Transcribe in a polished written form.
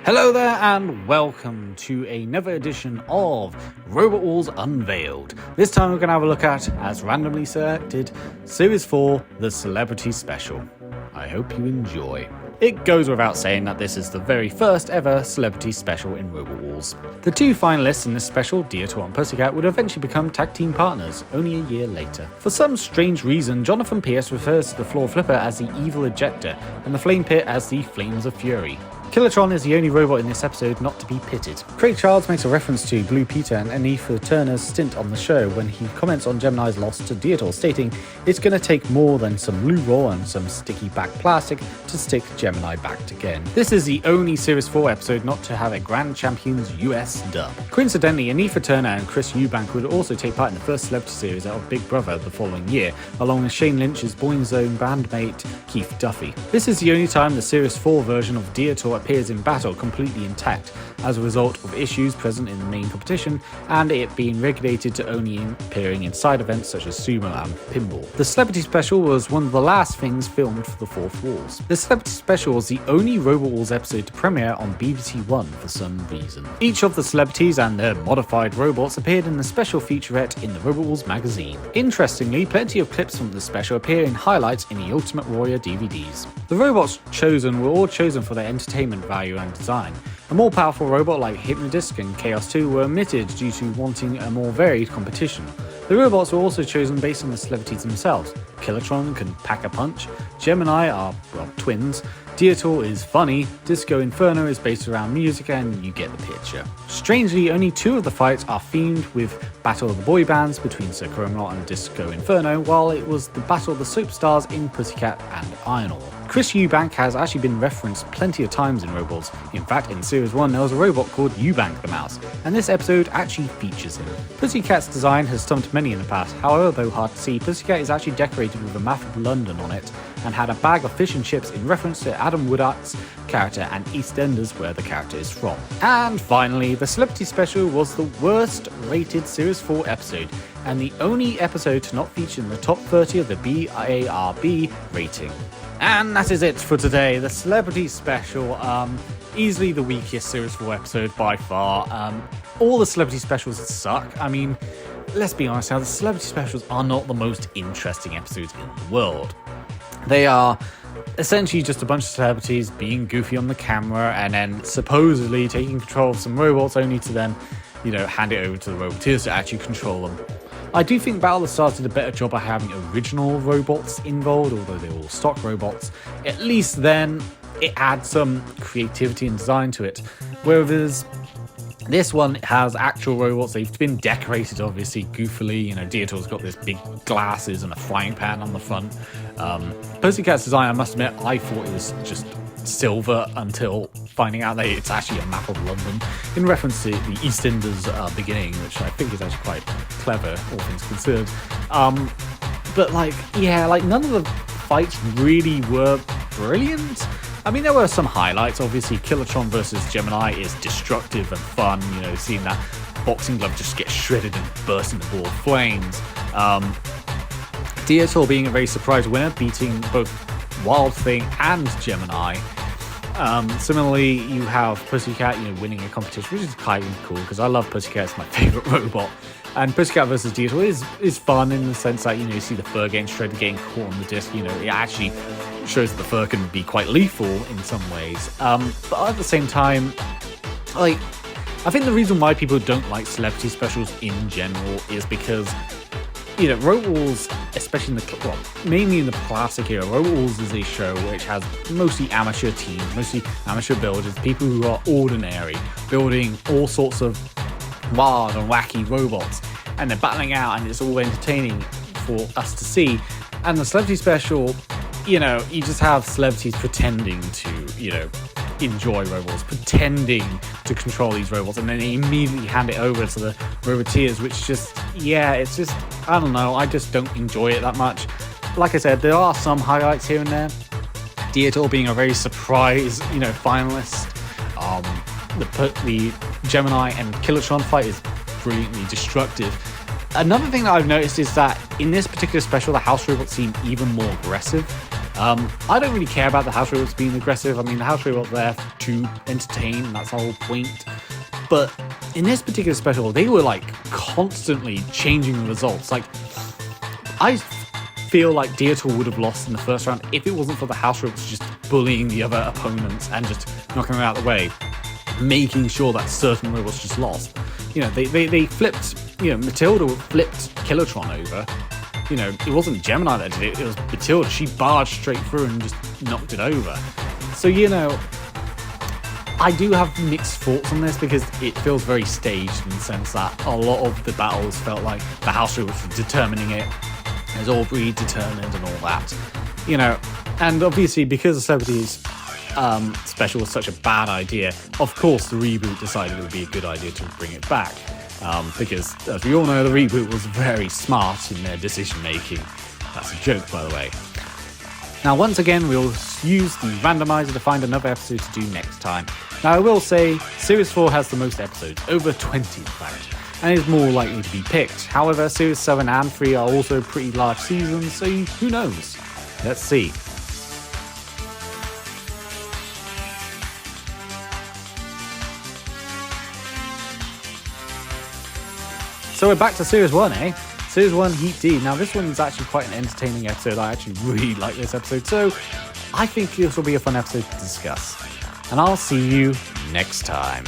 Hello there and welcome to another edition of Robot Wars Unveiled. This time we're going to have a look at, as randomly selected, Series 4, the Celebrity Special. I hope you enjoy. It goes without saying that this is the very first ever Celebrity Special in Robot Wars. The two finalists in this special, Disc-O and Pussycat, would eventually become tag team partners only a year later. For some strange reason, Jonathan Pierce refers to the floor flipper as the Evil Ejector and the flame pit as the Flames of Fury. Killatron is the only robot in this episode not to be pitted. Craig Childs makes a reference to Blue Peter and Anifa Turner's stint on the show when he comments on Gemini's loss to Dietor, stating, "It's going to take more than some loo roll and some sticky back plastic to stick Gemini back again." This is the only Series 4 episode not to have a Grand Champions US dub. Coincidentally, Anifa Turner and Chris Eubank would also take part in the first Celebrity Series out of Big Brother the following year, along with Shane Lynch's Boing Zone bandmate Keith Duffy. This is the only time the Series 4 version of Dietor appears in battle completely intact, as a result of issues present in the main competition and it being regulated to only appearing in side events such as sumo and pinball. The Celebrity Special was one of the last things filmed for the Fourth Walls. The Celebrity Special was the only Robot Wars episode to premiere on BBC One for some reason. Each of the celebrities and their modified robots appeared in the special featurette in the Robot Wars magazine. Interestingly, plenty of clips from the special appear in highlights in the Ultimate Warrior DVDs. The robots chosen were all chosen for their entertainment value and design. A more powerful robot like Hypnodisc and Chaos 2 were omitted due to wanting a more varied competition. The robots were also chosen based on the celebrities themselves. Killatron can pack a punch, Gemini are, well, twins, Dietor is funny, Disc-O-Inferno is based around music, and you get the picture. Strangely, only two of the fights are themed with Battle of the Boy Bands between Sir Cromelot and Disc-O-Inferno, while it was the Battle of the Soap Stars in Pussycat and Iron Ore. Chris Eubank has actually been referenced plenty of times in Robots. In fact, in Series 1 there was a robot called Eubank the Mouse, and this episode actually features him. Pussycat's design has stumped many in the past, however, though hard to see, Pussycat is actually decorated with a map of London on it, and had a bag of fish and chips in reference to Adam Woodart's character and EastEnders where the character is from. And finally, the Celebrity Special was the worst rated Series 4 episode, and the only episode to not feature in the top 30 of the BARB rating. And that is it for today. The Celebrity Special, easily the weakest Series 4 episode by far. All the Celebrity Specials suck. I mean, let's be honest now, the Celebrity Specials are not the most interesting episodes in the world. They are essentially just a bunch of celebrities being goofy on the camera and then supposedly taking control of some robots, only to then, hand it over to the Roboteers to actually control them. I do think Battle of the Stars did a better job of having original robots involved, although they're all stock robots. At least then it adds some creativity and design to it. Whereas this one has actual robots. They've been decorated, obviously, goofily. Dietor's got this big glasses and a frying pan on the front. Pussycat's design, I must admit, I thought it was just silver until finding out that it's actually a map of London in reference to the EastEnders beginning, which I think is actually quite clever, all things considered. But none of the fights really were brilliant. I mean, there were some highlights. Obviously, Killatron versus Gemini is destructive and fun. Seeing that boxing glove just get shredded and burst into ball of flames. Dietor being a very surprise winner, beating both Wild Thing and Gemini. Similarly, you have Pussycat, winning a competition, which is kind of cool because I love Pussycat. It's my favorite robot. And Pussycat versus Dietor is fun in the sense that, you see the fur getting shredded, getting caught on the disc. It actually shows that the fur can be quite lethal in some ways. But at the same time, I think the reason why people don't like Celebrity Specials in general is because, Robot Wars, especially mainly in the classic era, Robot Wars is a show which has mostly amateur teams, mostly amateur builders, people who are ordinary, building all sorts of wild and wacky robots, and they're battling out, and it's all entertaining for us to see. And the Celebrity Special, you just have celebrities pretending to, enjoy robots, pretending to control these robots, and then they immediately hand it over to the Roboteers, which it's just, I don't know, I just don't enjoy it that much. Like I said, there are some highlights here and there. Dietor being a very surprise, finalist. The Gemini and Killatron fight is brilliantly destructive. Another thing that I've noticed is that in this particular special, the house robots seem even more aggressive. I don't really care about the house robots being aggressive. I mean, the house robots are there to entertain, and that's the whole point. But in this particular special, they were like constantly changing the results. Like, I feel like Deotor would have lost in the first round if it wasn't for the house robots just bullying the other opponents and just knocking them out of the way, making sure that certain robots just lost. You know, they flipped, you know, Matilda flipped Kilotron over. You know, it wasn't Gemini that did it, it was Matilda. She barged straight through and just knocked it over. So, you know, I do have mixed thoughts on this because it feels very staged in the sense that a lot of the battles felt like the house robots were determining it. It was all predetermined and all that. You know, and obviously because the Celebrities special was such a bad idea, of course the reboot decided it would be a good idea to bring it back. Because, as we all know, the reboot was very smart in their decision making. That's a joke, by the way. Now, once again, we'll use the randomizer to find another episode to do next time. Now, I will say, Series 4 has the most episodes, over 20 in fact, and is more likely to be picked. However, Series 7 and 3 are also pretty large seasons, so who knows? Let's see. So we're back to Series 1, eh? Series 1 Heat D. Now this one is actually quite an entertaining episode. I actually really like this episode, so I think this will be a fun episode to discuss. And I'll see you next time.